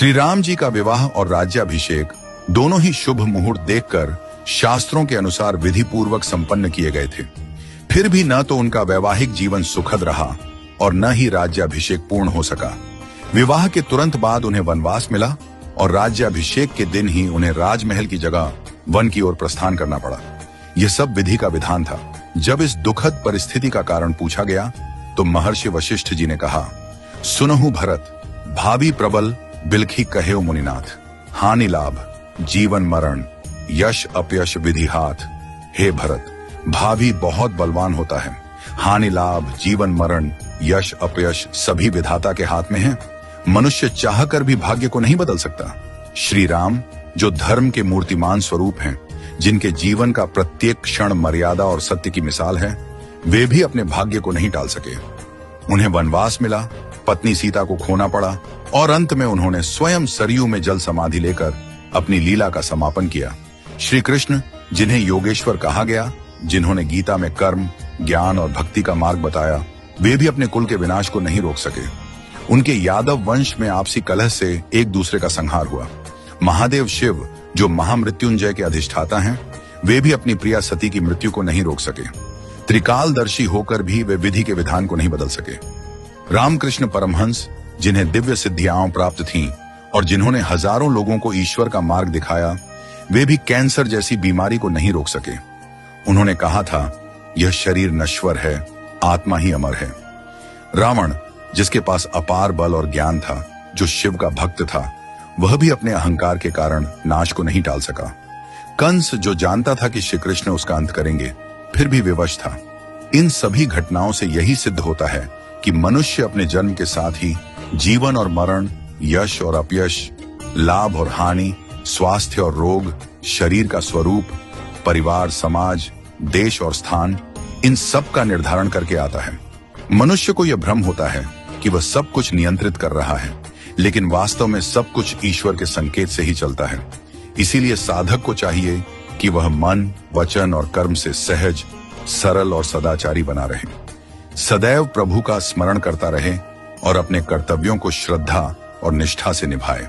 श्री राम जी का विवाह और राज्याभिषेक दोनों ही शुभ मुहूर्त देखकर शास्त्रों के अनुसार विधि पूर्वक संपन्न किए गए थे। फिर भी न तो उनका वैवाहिक जीवन सुखद रहा और न ही राज्याभिषेक पूर्ण हो सका। विवाह के तुरंत बाद उन्हें वनवास मिला और राज्याभिषेक के दिन ही उन्हें राजमहल की जगह वन की ओर प्रस्थान करना पड़ा। यह सब विधि का विधान था। जब इस दुखद परिस्थिति का कारण पूछा गया तो महर्षि वशिष्ठ जी ने कहा, सुनहु भरत, भावी प्रबल बिलखी कहेउ मुनिनाथ, हानि लाभ जीवन मरण यश अपयश विधि हाथ। हे भरत, भावी बहुत बलवान होता है, हानि लाभ जीवन मरण यश अपयश सभी विधाता के हाथ में है। मनुष्य चाहकर भी भाग्य को नहीं बदल सकता। श्री राम जो धर्म के मूर्तिमान स्वरूप हैं, जिनके जीवन का प्रत्येक क्षण मर्यादा और सत्य की मिसाल है, वे भी अपने भाग्य को नहीं टाल सके। उन्हें वनवास मिला, पत्नी सीता को खोना पड़ा और अंत में उन्होंने स्वयं सरयू में जल समाधि लेकर अपनी लीला का समापन किया। श्री कृष्ण जिन्हें योगेश्वर कहा गया, जिन्होंने गीता में कर्म, ज्ञान और भक्ति का मार्ग बताया, वे भी अपने कुल के विनाश को नहीं रोक सके। उनके यादव वंश में आपसी कलह से एक दूसरे का संहार हुआ। महादेव शिव जो महामृत्युंजय के अधिष्ठाता हैं, वे भी अपनी प्रिया सती की मृत्यु को नहीं रोक सके। त्रिकालदर्शी होकर भी वे विधि के विधान को नहीं बदल सके। रामकृष्ण परमहंस जिन्हें दिव्य सिद्धियां प्राप्त थीं और जिन्होंने हजारों लोगों को ईश्वर का मार्ग दिखाया, वे भी कैंसर जैसी बीमारी को नहीं रोक सके। उन्होंने कहा था, यह शरीर नश्वर है, आत्मा ही अमर है। रावण जिसके पास अपार बल और ज्ञान था, जो शिव का भक्त था, वह भी अपने अहंकार के कारण नाश को नहीं टाल सका। कंस जो जानता था कि श्री कृष्ण उसका अंत करेंगे, फिर भी विवश था। इन सभी घटनाओं से यही सिद्ध होता है कि मनुष्य अपने जन्म के साथ ही जीवन और मरण, यश और अपयश, लाभ और हानि, स्वास्थ्य और रोग, शरीर का स्वरूप, परिवार, समाज, देश और स्थान, इन सब का निर्धारण करके आता है। मनुष्य को यह भ्रम होता है कि वह सब कुछ नियंत्रित कर रहा है, लेकिन वास्तव में सब कुछ ईश्वर के संकेत से ही चलता है। इसीलिए साधक को चाहिए कि वह मन, वचन और कर्म से सहज, सरल और सदाचारी बना रहे, सदैव प्रभु का स्मरण करता रहे और अपने कर्तव्यों को श्रद्धा और निष्ठा से निभाए।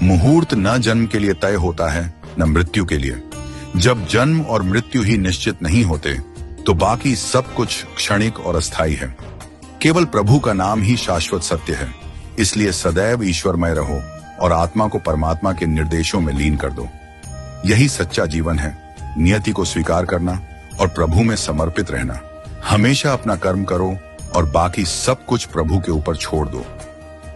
मुहूर्त न जन्म के लिए तय होता है, न मृत्यु के लिए। जब जन्म और मृत्यु ही निश्चित नहीं होते, तो बाकी सब कुछ क्षणिक और अस्थायी है। केवल प्रभु का नाम ही शाश्वत सत्य है। इसलिए सदैव ईश्वरमय रहो और आत्मा को परमात्मा के निर्देशों में लीन कर दो। यही सच्चा जीवन है। नियति को स्वीकार करना और प्रभु में समर्पित रहना। हमेशा अपना कर्म करो और बाकी सब कुछ प्रभु के ऊपर छोड़ दो।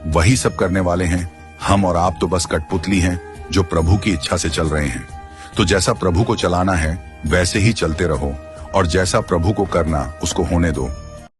वही सब करने वाले हैं। हम और आप तो बस कठपुतली हैं जो प्रभु की इच्छा से चल रहे हैं। तो जैसा प्रभु को चलाना है वैसे ही चलते रहो और जैसा प्रभु को करना उसको होने दो।